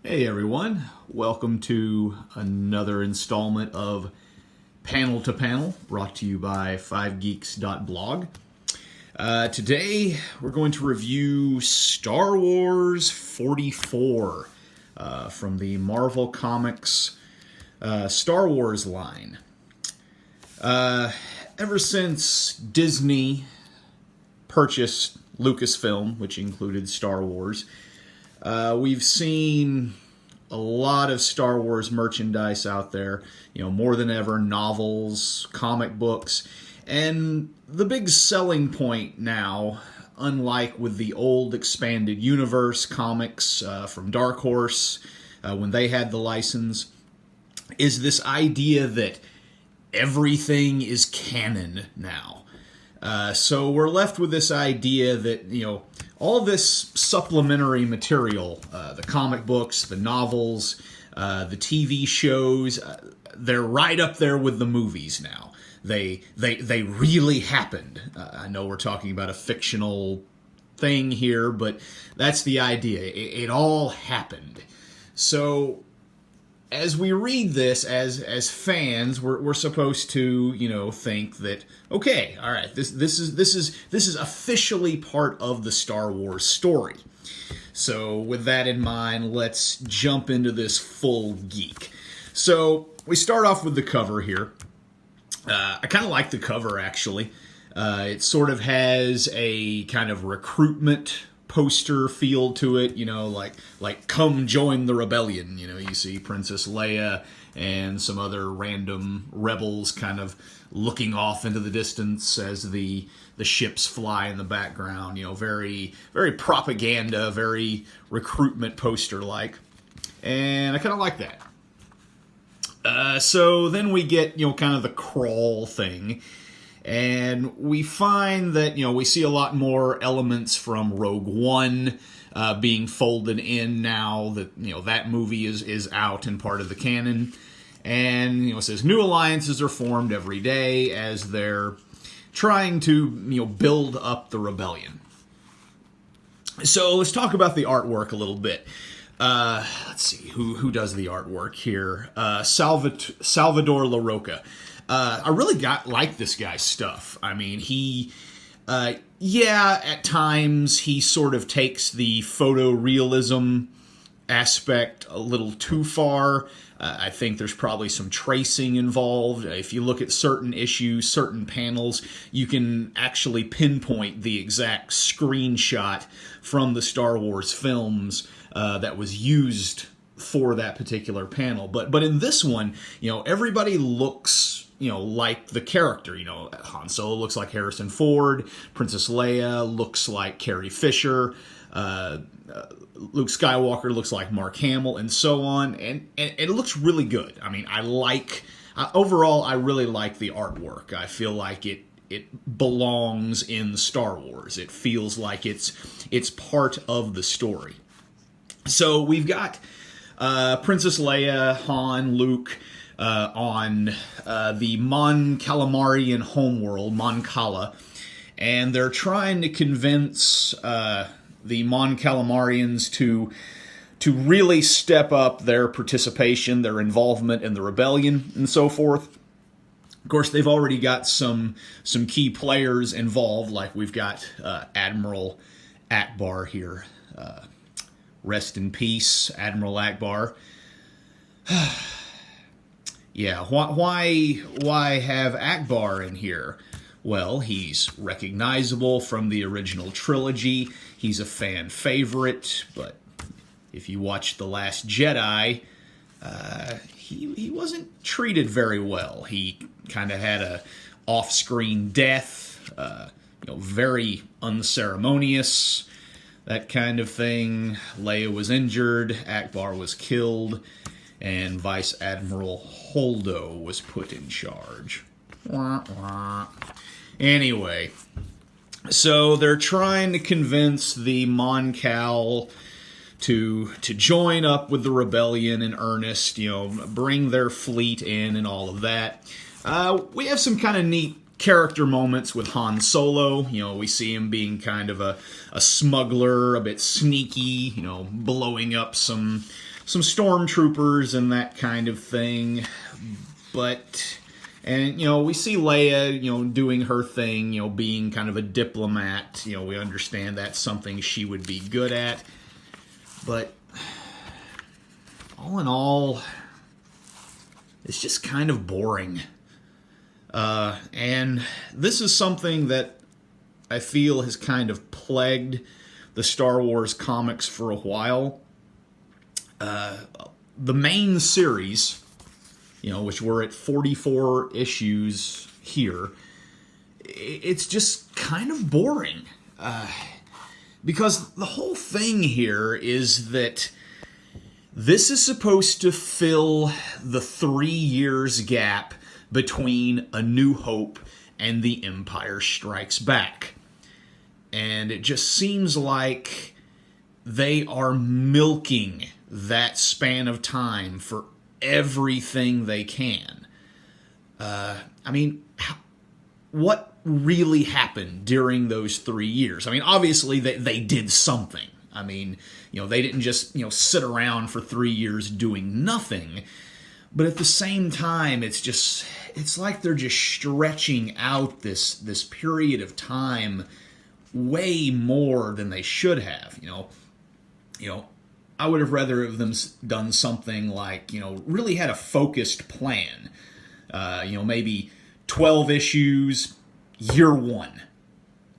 Hey everyone, welcome to another installment of Panel to Panel, brought to you by 5geeks.blog. Today we're going to review Star Wars 44 from the Marvel Comics Star Wars line. Ever since Disney purchased Lucasfilm, which included Star Wars, we've seen a lot of Star Wars merchandise out there, more than ever, novels, comic books, and the big selling point now, unlike with the old expanded universe comics from Dark Horse, when they had the license, is this idea that everything is canon now. So we're left with this idea that, all this supplementary material, the comic books, the novels, the TV shows, they're right up there with the movies now. They really happened. I know we're talking about a fictional thing here, but that's the idea. It all happened. So as we read this as fans, we're supposed to think that, okay, all right, this is officially part of the Star Wars story. So with that in mind, let's jump into this full geek. So we start off with the cover here. I kind of like the cover, actually. It sort of has a kind of recruitment poster feel to it, like come join the rebellion. You see Princess Leia and some other random rebels kind of looking off into the distance as the ships fly in the background. Very very propaganda, very recruitment poster like, and I kind of like that. So then we get kind of the crawl thing. And we find that, we see a lot more elements from Rogue One being folded in now that, that movie is out and part of the canon. And, it says new alliances are formed every day as they're trying to, build up the rebellion. So let's talk about the artwork a little bit. Let's see, who does the artwork here? Salvador Larroca. I really like this guy's stuff. I mean, he, at times he sort of takes the photorealism aspect a little too far. I think there's probably some tracing involved. If you look at certain issues, certain panels, you can actually pinpoint the exact screenshot from the Star Wars films that was used for that particular panel. But in this one, everybody looks like the character. Han Solo looks like Harrison Ford. Princess Leia looks like Carrie Fisher. Luke Skywalker looks like Mark Hamill, and so on. And it looks really good. I mean, overall, I really like the artwork. I feel like it belongs in Star Wars. It feels like it's part of the story. So we've got Princess Leia, Han, Luke, on the Mon Calamarian homeworld, Mon Cala, and they're trying to convince the Mon Calamarians to really step up their participation, their involvement in the rebellion, and so forth. Of course, they've already got some key players involved, like we've got Admiral Ackbar here. Rest in peace, Admiral Ackbar. Yeah, why have Ackbar in here? Well, he's recognizable from the original trilogy. He's a fan favorite, but if you watch The Last Jedi, he wasn't treated very well. He kind of had a off-screen death, very unceremonious, that kind of thing. Leia was injured, Ackbar was killed, and Vice Admiral Holdo was put in charge. Wah, wah. Anyway, so they're trying to convince the Mon Cal to join up with the rebellion in earnest, bring their fleet in and all of that. We have some kind of neat character moments with Han Solo. We see him being kind of a smuggler, a bit sneaky, blowing up some some stormtroopers and that kind of thing. But, and, you know, we see Leia, you know, doing her thing, you know, being kind of a diplomat. You know, we understand that's something she would be good at. But all in all, it's just kind of boring. And this is something that I feel has kind of plagued the Star Wars comics for a while. The main series, you know, which we're at 44 issues here, it's just kind of boring. Because the whole thing here is that this is supposed to fill the 3 years gap between A New Hope and The Empire Strikes Back. And it just seems like they are milking that span of time for everything they can. I mean, what really happened during those 3 years? I mean, obviously they did something. I mean, you know, they didn't just, you know, sit around for 3 years doing nothing. But at the same time, it's like they're just stretching out this period of time way more than they should have. You know, I would have rather have them done something like, you know, really had a focused plan. You know, maybe 12 issues, year one.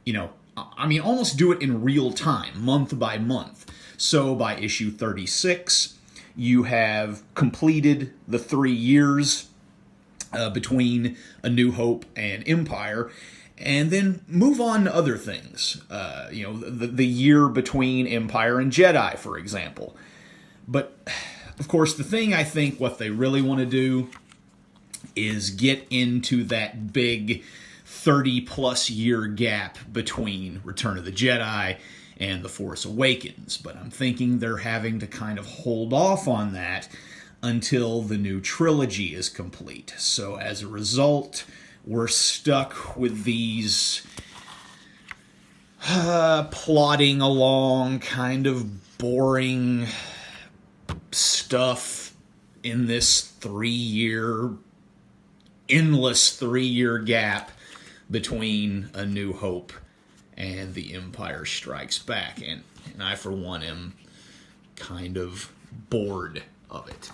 You know, I mean, almost do it in real time, month by month. So by issue 36, you have completed the 3 years between A New Hope and Empire, and then move on to other things. You know, the year between Empire and Jedi, for example. But, of course, the thing I think what they really want to do is get into that big 30-plus year gap between Return of the Jedi and The Force Awakens. But I'm thinking they're having to kind of hold off on that until the new trilogy is complete. So as a result, we're stuck with these plodding along, kind of boring stuff in this endless 3-year gap between A New Hope and The Empire Strikes Back. And I, for one, am kind of bored of it.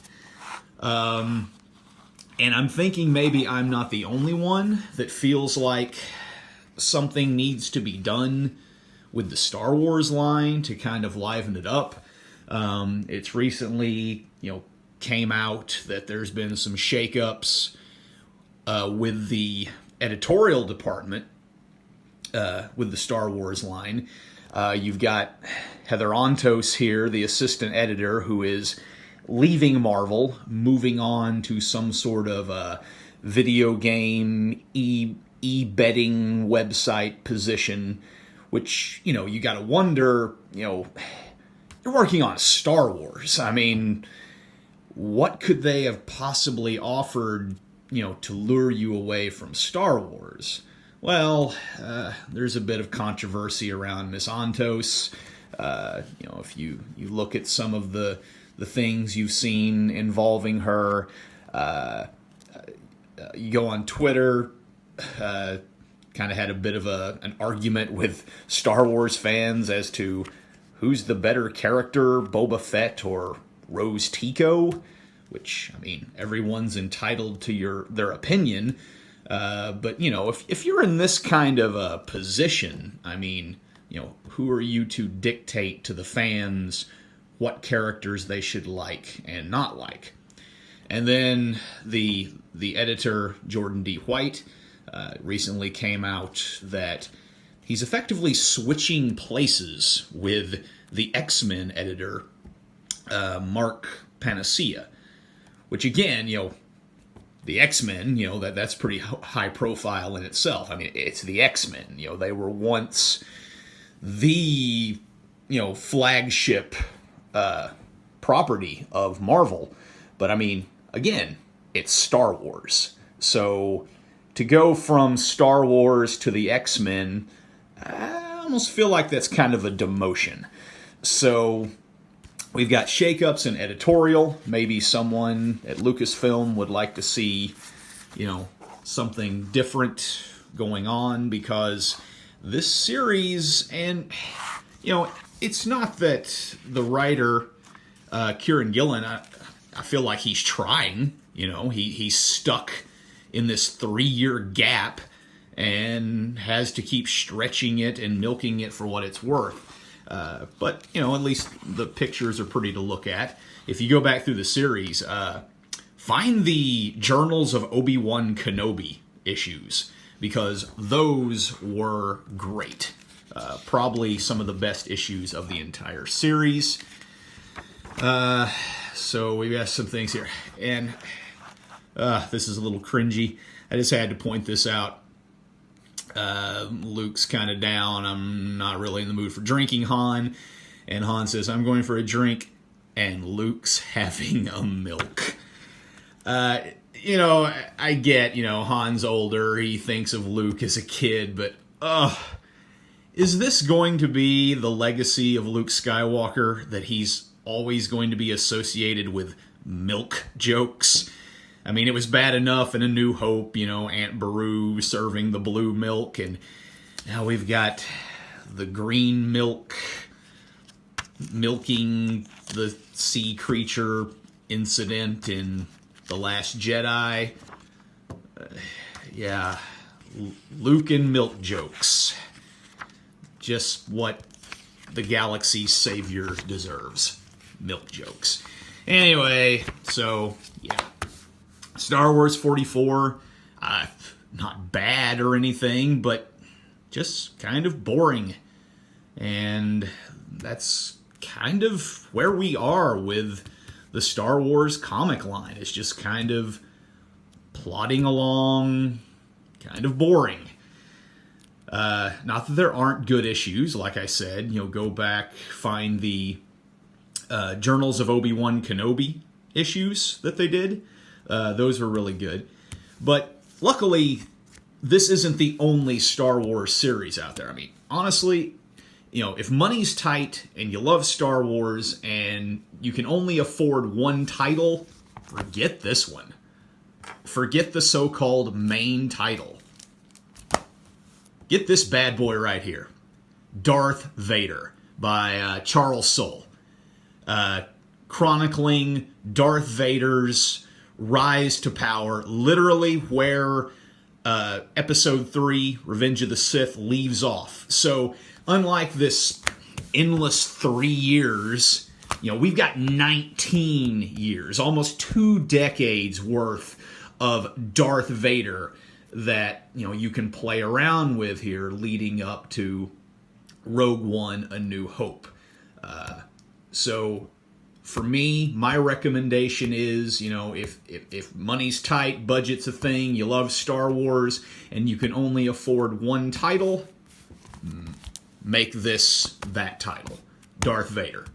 And I'm thinking maybe I'm not the only one that feels like something needs to be done with the Star Wars line to kind of liven it up. It's recently, you know, came out that there's been some shakeups with the editorial department with the Star Wars line. You've got Heather Antos here, the assistant editor, who is leaving Marvel, moving on to some sort of video game e-betting website position, which, you know, you got to wonder, you know, you're working on Star Wars. I mean, what could they have possibly offered, you know, to lure you away from Star Wars? Well, there's a bit of controversy around Miss Antos. You know, if you look at some of the things you've seen involving her, you go on Twitter, kind of had a bit of an argument with Star Wars fans as to who's the better character, Boba Fett or Rose Tico, which, I mean, everyone's entitled to their opinion. But, you know, if you're in this kind of a position, I mean, you know, who are you to dictate to the fans what characters they should like and not like? And then the editor, Jordan D. White, recently came out that he's effectively switching places with the X-Men editor, Mark Panacea, which, again, you know, the X-Men, you know, that's pretty high profile in itself. I mean, it's the X-Men. You know, they were once the, you know, flagship property of Marvel. But, I mean, again, it's Star Wars. So to go from Star Wars to the X-Men, I almost feel like that's kind of a demotion. So We've got shakeups in editorial. Maybe someone at Lucasfilm would like to see, something different going on, because this series, and, it's not that the writer, Kieran Gillen, I feel like he's trying, he's stuck in this 3-year gap and has to keep stretching it and milking it for what it's worth. But, at least the pictures are pretty to look at. If you go back through the series, find the Journals of Obi-Wan Kenobi issues, because those were great. Probably some of the best issues of the entire series. So we've got some things here. And this is a little cringy. I just had to point this out. Luke's kind of down. I'm not really in the mood for drinking, Han. And Han says, I'm going for a drink. And Luke's having a milk. I get, Han's older. He thinks of Luke as a kid. But, is this going to be the legacy of Luke Skywalker? That he's always going to be associated with milk jokes? I mean, it was bad enough in A New Hope, Aunt Beru serving the blue milk, and now we've got the green milk milking the sea creature incident in The Last Jedi. Luke and milk jokes. Just what the galaxy's savior deserves. Milk jokes. Anyway, so, yeah. Star Wars 44, not bad or anything, but just kind of boring. And that's kind of where we are with the Star Wars comic line. It's just kind of plodding along, kind of boring. Not that there aren't good issues, like I said. Go back, find the Journals of Obi-Wan Kenobi issues that they did. Those were really good. But luckily, this isn't the only Star Wars series out there. I mean, honestly, if money's tight and you love Star Wars and you can only afford one title, forget this one. Forget the so-called main title. Get this bad boy right here. Darth Vader by Charles Soule. Chronicling Darth Vader's rise to power, literally where Episode 3, Revenge of the Sith, leaves off. So, unlike this endless 3 years, we've got 19 years, almost 2 decades worth of Darth Vader that, you can play around with here leading up to Rogue One, A New Hope. So, for me, my recommendation is, if money's tight, budget's a thing, you love Star Wars, and you can only afford one title, make this that title. Darth Vader.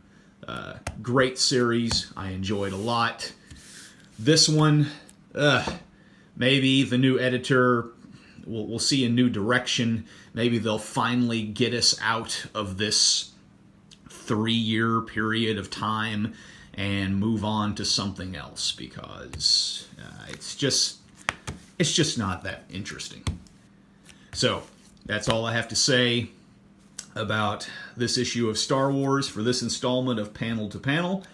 Great series. I enjoyed a lot. This one, maybe the new editor, we'll see a new direction. Maybe they'll finally get us out of this 3-year period of time and move on to something else, because it's just not that interesting. So that's all I have to say about this issue of Star Wars for this installment of Panel to Panel.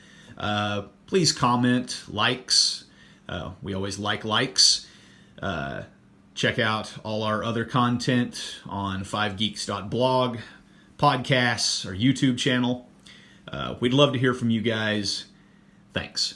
Please comment, likes. We always like likes. Check out all our other content on 5geeks.blog, podcasts, our YouTube channel. We'd love to hear from you guys. Thanks.